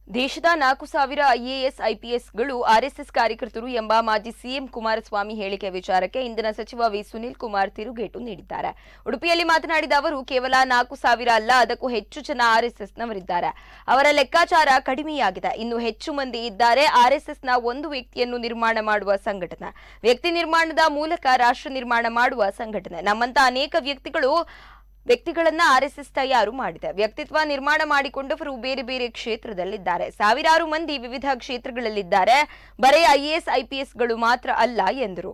ದೇಶದ 4,000 IAS ಐಪಿಎಸ್ಗಳು RSS ಕಾರ್ಯಕರ್ತರು ಎಂಬ ಮಾಜಿ ಸಿಎಂ ಕುಮಾರಸ್ವಾಮಿ ಹೇಳಿಕೆ ವಿಚಾರಕ್ಕೆ ಇಂಧನ ಸಚಿವ ವಿ ಸುನೀಲ್ ಕುಮಾರ್ ತಿರುಗೇಟು ನೀಡಿದ್ದಾರೆ. ಉಡುಪಿಯಲ್ಲಿ ಮಾತನಾಡಿದ ಅವರು, ಕೇವಲ 4,000 ಅಲ್ಲ, ಅದಕ್ಕೂ ಹೆಚ್ಚು ಜನ ಆರ್ಎಸ್ಎಸ್ನವರಿದ್ದಾರೆ. ಅವರ ಲೆಕ್ಕಾಚಾರ ಕಡಿಮೆಯಾಗಿದೆ. ಇನ್ನು ಹೆಚ್ಚು ಮಂದಿ ಇದ್ದಾರೆ. ಆರ್ಎಸ್ಎಸ್ನ ಒಂದು ವ್ಯಕ್ತಿಯನ್ನು ನಿರ್ಮಾಣ ಮಾಡುವ ಸಂಘಟನೆ, ವ್ಯಕ್ತಿ ನಿರ್ಮಾಣದ ಮೂಲಕ ರಾಷ್ಟ್ರ ನಿರ್ಮಾಣ ಮಾಡುವ ಸಂಘಟನೆ. ನಮ್ಮಂತ ಅನೇಕ ವ್ಯಕ್ತಿಗಳನ್ನ ಆರ್ಎಸ್ಎಸ್ ತಯಾರು ಮಾಡಿದೆ. ವ್ಯಕ್ತಿತ್ವ ನಿರ್ಮಾಣ ಮಾಡಿಕೊಂಡವರು ಬೇರೆ ಬೇರೆ ಕ್ಷೇತ್ರದಲ್ಲಿದ್ದಾರೆ. ಸಾವಿರಾರು ಮಂದಿ ವಿವಿಧ ಕ್ಷೇತ್ರಗಳಲ್ಲಿದ್ದಾರೆ. ಬರೀ ಐಎಎಸ್ ಐಪಿಎಸ್ಗಳು ಮಾತ್ರ ಅಲ್ಲ ಎಂದರು.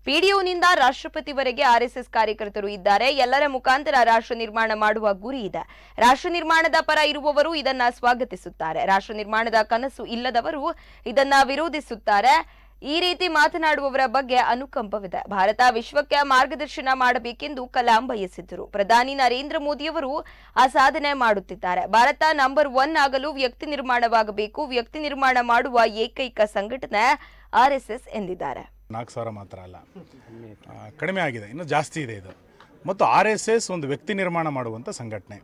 ಪಿಡಿಒನಿಂದ ರಾಷ್ಟ್ರಪತಿವರೆಗೆ ಆರ್ಎಸ್ಎಸ್ ಕಾರ್ಯಕರ್ತರು ಇದ್ದಾರೆ. ಎಲ್ಲರ ಮುಖಾಂತರ ರಾಷ್ಟ್ರ ನಿರ್ಮಾಣ ಮಾಡುವ ಗುರಿ ಇದೆ. ರಾಷ್ಟ್ರ ನಿರ್ಮಾಣದ ಪರ ಇರುವವರು ಇದನ್ನ ಸ್ವಾಗತಿಸುತ್ತಾರೆ. ರಾಷ್ಟ್ರ ನಿರ್ಮಾಣದ ಕನಸು ಇಲ್ಲದವರು ಇದನ್ನ ವಿರೋಧಿಸುತ್ತಾರೆ. ಈ ರೀತಿ ಮಾತನಾಡುವವರ ಬಗ್ಗೆ ಅನುಕಂಪವಿದೆ. ಭಾರತ ವಿಶ್ವಕ್ಕೆ ಮಾರ್ಗದರ್ಶನ ಮಾಡಬೇಕೆಂದು ಕಲಾಂ ಬಯಸಿದ್ದರು. ಪ್ರಧಾನಿ ನರೇಂದ್ರ ಮೋದಿಯವರು ಆ ಸಾಧನೆ ಮಾಡುತ್ತಿದ್ದಾರೆ. ಭಾರತ ನಂಬರ್ 1 ಆಗಲು ವ್ಯಕ್ತಿ ನಿರ್ಮಾಣವಾಗಬೇಕು. ವ್ಯಕ್ತಿ ನಿರ್ಮಾಣ ಮಾಡುವ ಏಕೈಕ ಸಂಘಟನೆ ಆರ್ಎಸ್ಎಸ್ ಎಂದಿದ್ದಾರೆ. 4,000 ಮಾತ್ರ ಅಲ್ಲ, ಕಡಿಮೆ ಆಗಿದೆ, ಇನ್ನು ಜಾಸ್ತಿ ಇದೆ ಇದು. ಮತ್ತು ಆರ್ಎಸ್ಎಸ್ ಒಂದು ವ್ಯಕ್ತಿ ನಿರ್ಮಾಣ ಮಾಡುವಂಥ ಸಂಘಟನೆ.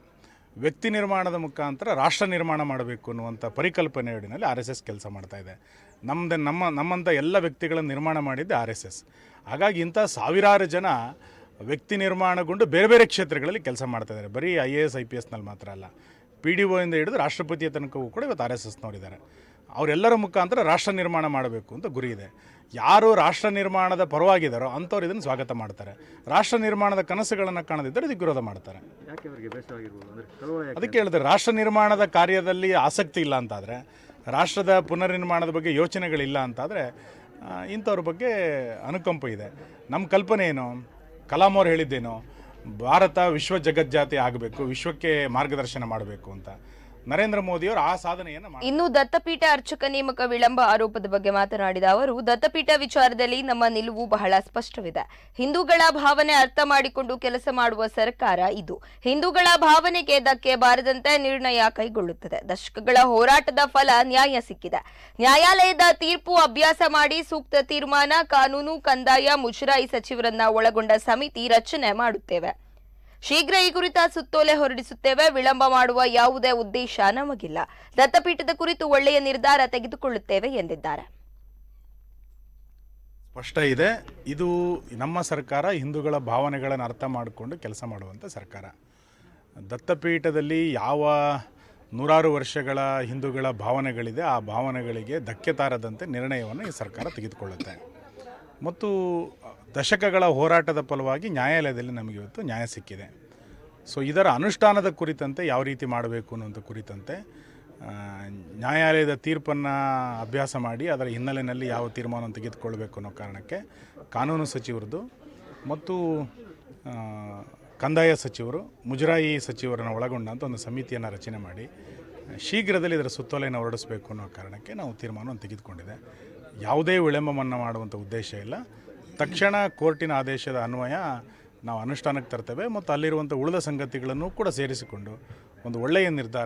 ವ್ಯಕ್ತಿ ನಿರ್ಮಾಣದ ಮುಖಾಂತರ ರಾಷ್ಟ್ರ ನಿರ್ಮಾಣ ಮಾಡಬೇಕು ಅನ್ನುವಂಥ ಪರಿಕಲ್ಪನೆಯಡಿನಲ್ಲಿ ಆರ್ಎಸ್ಎಸ್ ಕೆಲಸ ಮಾಡ್ತಾ ಇದೆ. ನಮ್ಮಂಥ ಎಲ್ಲ ವ್ಯಕ್ತಿಗಳನ್ನು ನಿರ್ಮಾಣ ಮಾಡಿದ್ದೆ ಆರ್ಎಸ್ಎಸ್. ಹಾಗಾಗಿ ಇಂಥ ಸಾವಿರಾರು ಜನ ವ್ಯಕ್ತಿ ನಿರ್ಮಾಣಗೊಂಡು ಬೇರೆ ಬೇರೆ ಕ್ಷೇತ್ರಗಳಲ್ಲಿ ಕೆಲಸ ಮಾಡ್ತಾ ಇದ್ದಾರೆ. ಬರೀ ಐಎಎಸ್ ಐಪಿಎಸ್ನಲ್ಲಿ ಮಾತ್ರ ಅಲ್ಲ, ಪಿಡಿಒಯಿಂದ ಹಿಡಿದು ರಾಷ್ಟ್ರಪತಿಯ ತನಕವೂ ಕೂಡ ಇವತ್ತು ಆರ್ಎಸ್ಎಸ್ನವರಿದ್ದಾರೆ. ಅವರೆಲ್ಲರ ಮುಖಾಂತರ ರಾಷ್ಟ್ರ ನಿರ್ಮಾಣ ಮಾಡಬೇಕು ಅಂತ ಗುರಿ ಇದೆ. ಯಾರು ರಾಷ್ಟ್ರ ನಿರ್ಮಾಣದ ಪರವಾಗಿದ್ದಾರೋ ಅಂಥವ್ರು ಇದನ್ನು ಸ್ವಾಗತ ಮಾಡ್ತಾರೆ. ರಾಷ್ಟ್ರ ನಿರ್ಮಾಣದ ಕನಸುಗಳನ್ನು ಕಾಣದಿದ್ದರೆ ಇದಕ್ಕೆ ವಿರೋಧ ಮಾಡ್ತಾರೆ. ಅದಕ್ಕೆ ಹೇಳಿದ್ರೆ, ರಾಷ್ಟ್ರ ನಿರ್ಮಾಣದ ಕಾರ್ಯದಲ್ಲಿ ಆಸಕ್ತಿ ಇಲ್ಲ ಅಂತಾದರೆ, ರಾಷ್ಟ್ರದ ಪುನರ್ನಿರ್ಮಾಣದ ಬಗ್ಗೆ ಯೋಚನೆಗಳಿಲ್ಲ ಅಂತಾದರೆ ಇಂಥವ್ರ ಬಗ್ಗೆ ಅನುಕಂಪ ಇದೆ. ನಮ್ಮ ಕಲ್ಪನೆ ಏನು, ಕಲಾಂ ಅವ್ರು ಹೇಳಿದ್ದೇನು, ಭಾರತ ವಿಶ್ವ ಜಗಜ್ಜಾತಿ ಆಗಬೇಕು, ವಿಶ್ವಕ್ಕೆ ಮಾರ್ಗದರ್ಶನ ಮಾಡಬೇಕು ಅಂತ. ನರೇಂದ್ರ ಮೋದಿಯವರು ಆ ಸಾಧನೆಯನ್ನು ಇನ್ನು ದತ್ತಪೀಠ ಅರ್ಚಕ ನೇಮಕ ವಿಳಂಬ ಆರೋಪದ ಬಗ್ಗೆ ಮಾತನಾಡಿದ ಅವರು, ದತ್ತಪೀಠ ವಿಚಾರದಲ್ಲಿ ನಮ್ಮ ನಿಲುವು ಬಹಳ ಸ್ಪಷ್ಟವಿದೆ. ಹಿಂದೂಗಳ ಭಾವನೆ ಅರ್ಥ ಮಾಡಿಕೊಂಡು ಕೆಲಸ ಮಾಡುವ ಸರ್ಕಾರ ಇದು. ಹಿಂದೂಗಳ ಭಾವನೆಗೆ ಧಕ್ಕೆ ಬಾರದಂತೆ ನಿರ್ಣಯ ಕೈಗೊಳ್ಳುತ್ತದೆ. ದಶಕಗಳ ಹೋರಾಟದ ಫಲ ನ್ಯಾಯ ಸಿಕ್ಕಿದೆ. ನ್ಯಾಯಾಲಯದ ತೀರ್ಪು ಅಭ್ಯಾಸ ಮಾಡಿ ಸೂಕ್ತ ತೀರ್ಮಾನ, ಕಾನೂನು, ಕಂದಾಯ, ಮುಜರಾಯಿ ಸಚಿವರನ್ನ ಒಳಗೊಂಡ ಸಮಿತಿ ರಚನೆ ಮಾಡುತ್ತೇವೆ. ಶೀಘ್ರ ಈ ಕುರಿತ ಸುತ್ತೋಲೆ ಹೊರಡಿಸುತ್ತೇವೆ. ವಿಳಂಬ ಮಾಡುವ ಯಾವುದೇ ಉದ್ದೇಶ ನಮಗಿಲ್ಲ. ದತ್ತಪೀಠದ ಕುರಿತು ಒಳ್ಳೆಯ ನಿರ್ಧಾರ ತೆಗೆದುಕೊಳ್ಳುತ್ತೇವೆ ಎಂದಿದ್ದಾರೆ. ಸ್ಪಷ್ಟ ಇದೆ, ಇದು ನಮ್ಮ ಸರ್ಕಾರ ಹಿಂದೂಗಳ ಭಾವನೆಗಳನ್ನು ಅರ್ಥ ಮಾಡಿಕೊಂಡು ಕೆಲಸ ಮಾಡುವಂಥ ಸರ್ಕಾರ. ದತ್ತಪೀಠದಲ್ಲಿ ಯಾವ ನೂರಾರು ವರ್ಷಗಳ ಹಿಂದೂಗಳ ಭಾವನೆಗಳಿದೆ, ಆ ಭಾವನೆಗಳಿಗೆ ಧಕ್ಕೆ ತಾರದಂತೆ ನಿರ್ಣಯವನ್ನು ಈ ಸರ್ಕಾರ ತೆಗೆದುಕೊಳ್ಳುತ್ತೆ. ಮತ್ತು ದಶಕಗಳ ಹೋರಾಟದ ಫಲವಾಗಿ ನ್ಯಾಯಾಲಯದಲ್ಲಿ ನಮಗೆ ಇವತ್ತು ನ್ಯಾಯ ಸಿಕ್ಕಿದೆ. ಸೊ ಇದರ ಅನುಷ್ಠಾನದ ಕುರಿತಂತೆ ಯಾವ ರೀತಿ ಮಾಡಬೇಕು ಅನ್ನೋಂಥ ಕುರಿತಂತೆ ನ್ಯಾಯಾಲಯದ ತೀರ್ಪನ್ನು ಅಭ್ಯಾಸ ಮಾಡಿ ಅದರ ಹಿನ್ನೆಲೆಯಲ್ಲಿ ಯಾವ ತೀರ್ಮಾನವನ್ನು ತೆಗೆದುಕೊಳ್ಬೇಕು ಅನ್ನೋ ಕಾರಣಕ್ಕೆ ಕಾನೂನು ಸಚಿವರದು ಮತ್ತು ಕಂದಾಯ ಸಚಿವರು, ಮುಜರಾಯಿ ಸಚಿವರನ್ನು ಒಳಗೊಂಡಂಥ ಒಂದು ಸಮಿತಿಯನ್ನು ರಚನೆ ಮಾಡಿ ಶೀಘ್ರದಲ್ಲಿ ಇದರ ಸುತ್ತೋಲೆಯನ್ನು ಹೊರಡಿಸಬೇಕು ಅನ್ನೋ ಕಾರಣಕ್ಕೆ ನಾವು ತೀರ್ಮಾನವನ್ನು ತೆಗೆದುಕೊಂಡಿದೆ. ಯಾವುದೇ ವಿಳಂಬವನ್ನು ಮಾಡುವಂಥ ಉದ್ದೇಶ ಇಲ್ಲ. ತಕ್ಷಣ ಕೋರ್ಟಿನ ಆದೇಶದ ಅನ್ವಯ ನಾವು ಅನುಷ್ಠಾನಕ್ಕೆ ತರ್ತೇವೆ ಮತ್ತು ಅಲ್ಲಿರುವಂಥ ಉಳಿದ ಸಂಗತಿಗಳನ್ನು ಕೂಡ ಸೇರಿಸಿಕೊಂಡು ಒಂದು ಒಳ್ಳೆಯ ನಿರ್ಧಾರ